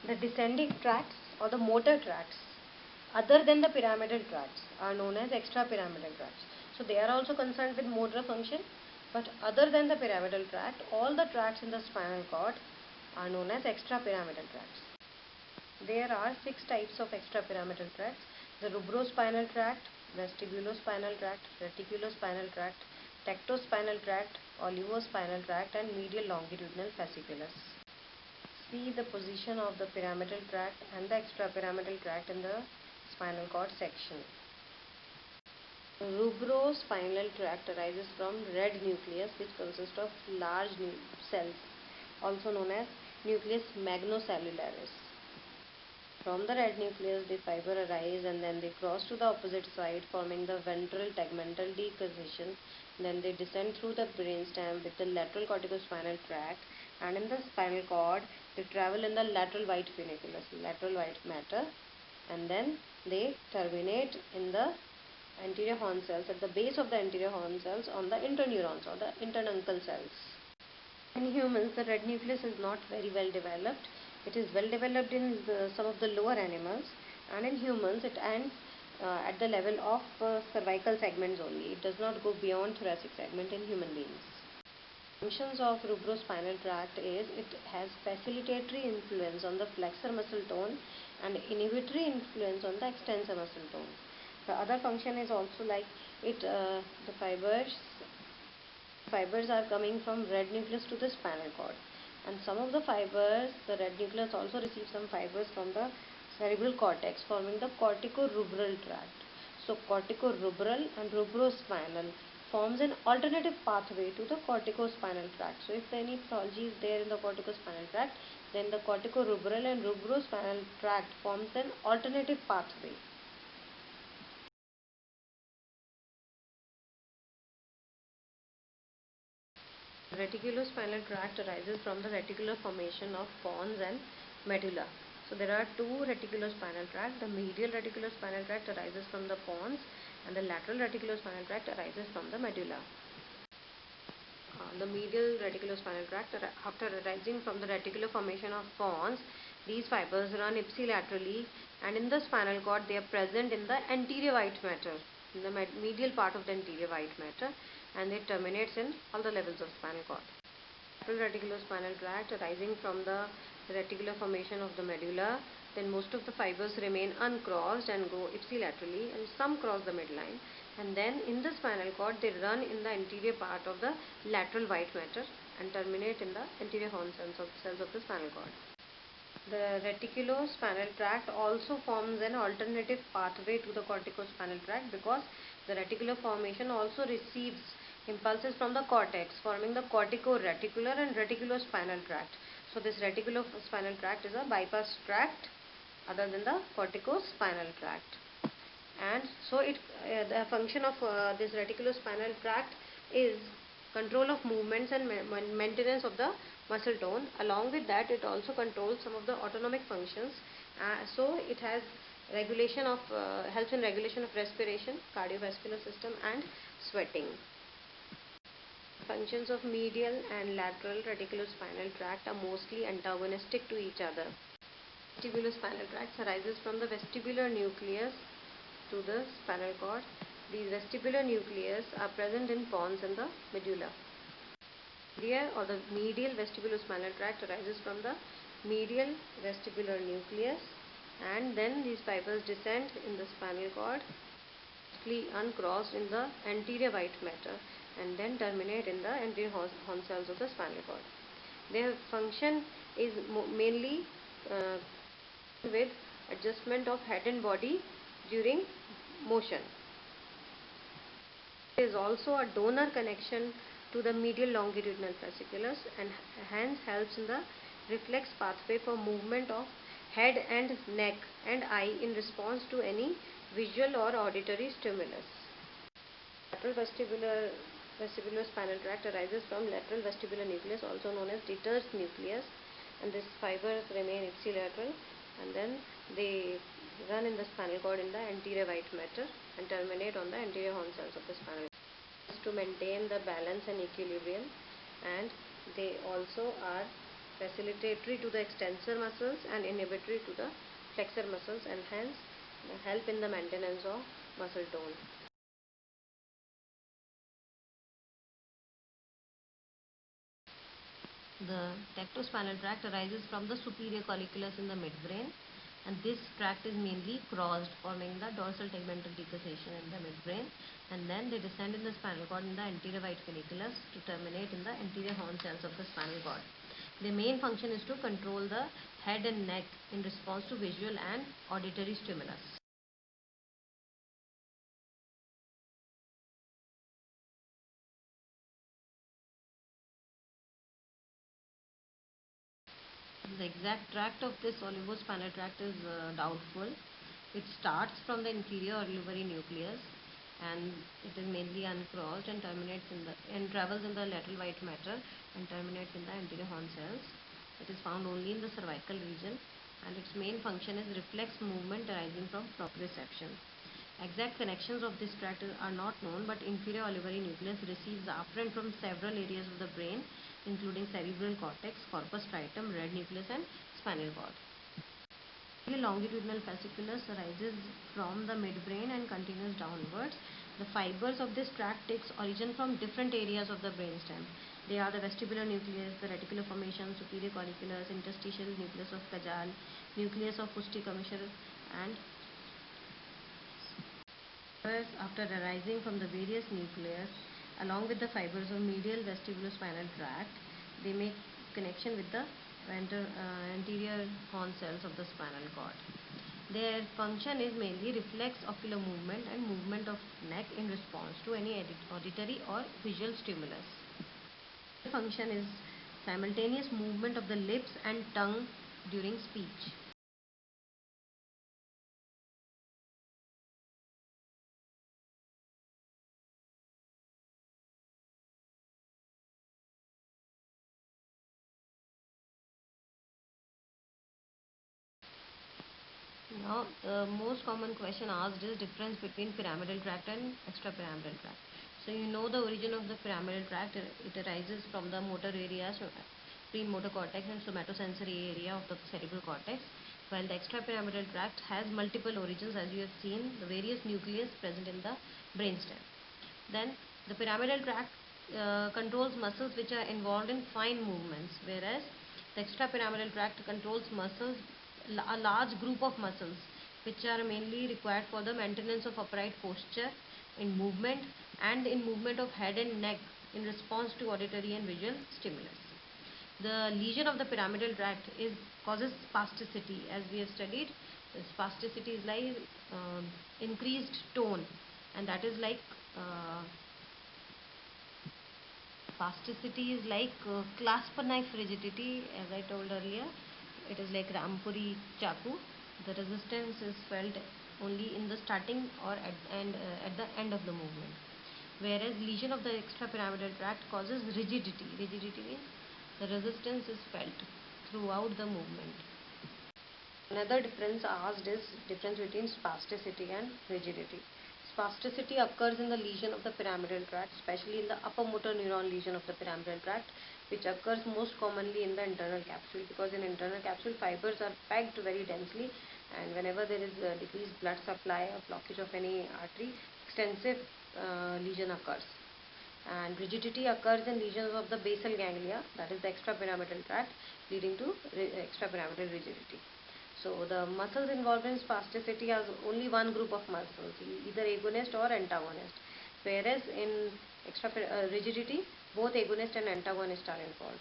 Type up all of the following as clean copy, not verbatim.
The descending tracts or the motor tracts other than the pyramidal tracts are known as extrapyramidal tracts. So they are also concerned with motor function, but other than the pyramidal tract, all the tracts in the spinal cord are known as extrapyramidal tracts. There are 6 types of extrapyramidal tracts: the rubrospinal tract, vestibulospinal tract, reticulospinal tract, tectospinal tract, olivospinal tract, and medial longitudinal fasciculus. See the position of the pyramidal tract and the extrapyramidal tract in the spinal cord section. Rubrospinal tract arises from red nucleus, which consists of large cells, also known as nucleus magnocellularis. From the red nucleus, the fiber arise and then they cross to the opposite side, forming the ventral tegmental decussation. Then they descend through the brainstem with the lateral corticospinal tract, and in the spinal cord, they travel in the lateral white funiculus, lateral white matter, and then they terminate in the anterior horn cells, at the base of the anterior horn cells, on the interneurons or the internuncle cells. In humans, the red nucleus is not very well developed. It is well developed in some of the lower animals, and in humans it ends at the level of cervical segments only. It does not go beyond thoracic segment in human beings. Functions of rubrospinal tract is it has facilitatory influence on the flexor muscle tone and inhibitory influence on the extensor muscle tone. The other function is also like the fibers are coming from red nucleus to the spinal cord, and some of the fibers, the red nucleus also receives some fibers from the cerebral cortex, forming the corticorubral tract. So corticorubral and rubrospinal forms an alternative pathway to the corticospinal tract. So if any pathology is there in the corticospinal tract, then the corticorubral and rubrospinal tract forms an alternative pathway. Reticulospinal tract arises from the reticular formation of pons and medulla. So there are two reticulospinal tracts. The medial reticulospinal tract arises from the pons, and the lateral reticulospinal tract arises from the medulla. The medial reticulospinal tract, after arising from the reticular formation of pons, these fibers run ipsilaterally, and in the spinal cord they are present in the anterior white matter, in the medial part of the anterior white matter, and it terminates in all the levels of spinal cord. Lateral reticulospinal tract arising from the reticular formation of the medulla, then most of the fibers remain uncrossed and go ipsilaterally, and some cross the midline, and then in the spinal cord they run in the anterior part of the lateral white matter and terminate in the anterior horn cells of the spinal cord. The reticulospinal tract also forms an alternative pathway to the corticospinal tract, because the reticular formation also receives impulses from the cortex, forming the corticoreticular and reticulospinal tract. So this reticulospinal tract is a bypass tract other than the corticospinal tract. And so the function of this reticulospinal tract is control of movements and maintenance of the muscle tone. Along with that, it also controls some of the autonomic functions. So it has regulation of helps in regulation of respiration, cardiovascular system, and sweating. Functions of medial and lateral reticulospinal tract are mostly antagonistic to each other. Vestibulospinal tract arises from the vestibular nucleus to the spinal cord. These vestibular nucleus are present in pons and the medulla. Here, or the medial vestibulospinal tract arises from the medial vestibular nucleus, and then these fibers descend in the spinal cord, mostly uncrossed in the anterior white matter, and then terminate in the anterior horn cells of the spinal cord. Their function is mainly with adjustment of head and body during motion. There is also a donor connection to the medial longitudinal fasciculus, and hence helps in the reflex pathway for movement of head and neck and eye in response to any visual or auditory stimulus. Lateral vestibulospinal tract arises from lateral vestibular nucleus, also known as Dieter's nucleus, and these fibers remain ipsilateral, and then they run in the spinal cord in the anterior white matter and terminate on the anterior horn cells of the spinal cord to maintain the balance and equilibrium, and they also are facilitatory to the extensor muscles and inhibitory to the flexor muscles, and hence help in the maintenance of muscle tone. The tectospinal tract arises from the superior colliculus in the midbrain, and this tract is mainly crossed, forming the dorsal tegmental decussation in the midbrain, and then they descend in the spinal cord in the anterior white funiculus to terminate in the anterior horn cells of the spinal cord. Their main function is to control the head and neck in response to visual and auditory stimulus. The exact tract of this olivospinal tract is doubtful. It starts from the inferior olivary nucleus, and it is mainly uncrossed and terminates in the and travels in the lateral white matter and terminates in the anterior horn cells. It is found only in the cervical region, and its main function is reflex movement arising from proprioception. Exact connections of this tract are not known, but inferior olivary nucleus receives afferent from several areas of the brain, including cerebral cortex, corpus tritum, red nucleus, and spinal cord. The longitudinal fasciculus arises from the midbrain and continues downwards. The fibers of this tract takes origin from different areas of the brainstem. They are the vestibular nucleus, the reticular formation, superior colliculus, interstitial nucleus of Cajal, nucleus of Puschti commissure, and after arising from the various nucleus, along with the fibers of medial vestibulospinal tract, they make connection with the anterior horn cells of the spinal cord. Their function is mainly reflex ocular movement and movement of neck in response to any auditory or visual stimulus. The function is simultaneous movement of the lips and tongue during speech. Now, the most common question asked is difference between pyramidal tract and extrapyramidal tract. So, you know the origin of the pyramidal tract. It arises from the motor areas, premotor cortex and somatosensory area of the cerebral cortex, while the extrapyramidal tract has multiple origins, as you have seen, the various nucleus present in the brainstem. Then, the pyramidal tract controls muscles which are involved in fine movements, whereas the extrapyramidal tract controls muscles, a large group of muscles which are mainly required for the maintenance of upright posture in movement and in movement of head and neck in response to auditory and visual stimulus. The lesion of the pyramidal tract causes spasticity, as we have studied. Spasticity is like increased tone, and that is like spasticity is like clasp knife rigidity, as I told earlier. It is like Rampuri chaku. The resistance is felt only in the starting or at the end of the movement. Whereas lesion of the extrapyramidal tract causes rigidity. Rigidity means the resistance is felt throughout the movement. Another difference asked is difference between spasticity and rigidity. Spasticity occurs in the lesion of the pyramidal tract, especially in the upper motor neuron lesion of the pyramidal tract, which occurs most commonly in the internal capsule, because in internal capsule fibers are packed very densely, and whenever there is a decreased blood supply or blockage of any artery, extensive lesion occurs. And rigidity occurs in lesions of the basal ganglia, that is the extrapyramidal tract, leading to extrapyramidal rigidity. So the muscles involved in spasticity are only one group of muscles, either agonist or antagonist, whereas in rigidity, both agonist and antagonist are involved.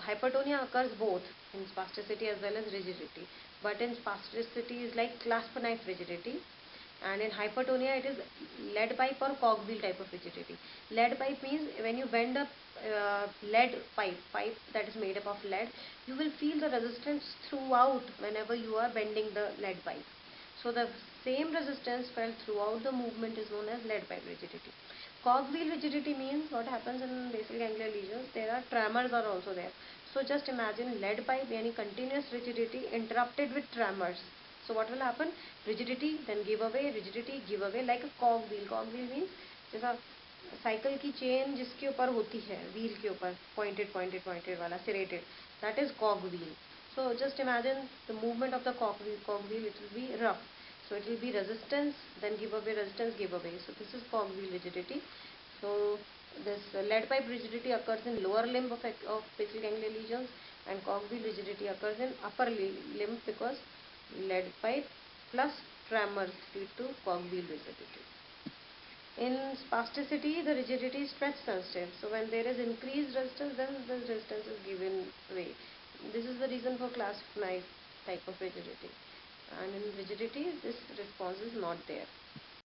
Hypertonia occurs both in spasticity as well as rigidity, but in spasticity is like clasp knife rigidity, and in hypertonia it is lead pipe or cogwheel type of rigidity. Lead pipe means when you bend a lead pipe that is made up of lead, you will feel the resistance throughout whenever you are bending the lead pipe. So the same resistance felt throughout the movement is known as lead pipe rigidity. Cogwheel rigidity means what happens in basal ganglia lesions, there are tremors are also there. So just imagine lead pipe, any continuous rigidity interrupted with tremors. So what will happen? Rigidity, then give away, rigidity, give away, like a cogwheel. Cogwheel means जैसा cycle की chain जिसके ऊपर होती है, wheel के ऊपर, pointed वाला, serrated, that is cog wheel. So just imagine the movement of the cog wheel, it will be rough. So it will be resistance, then give away, resistance, give away. So this is cog wheel rigidity. So this lead pipe rigidity occurs in lower limb of facial ganglia lesions, and cog wheel rigidity occurs in upper limb, because lead pipe plus tremors lead to cog wheel rigidity. In spasticity, the rigidity is stretch sensitive. So when there is increased resistance, then the resistance is given way. This is the reason for class 9 type of rigidity. And in rigidity, this response is not there.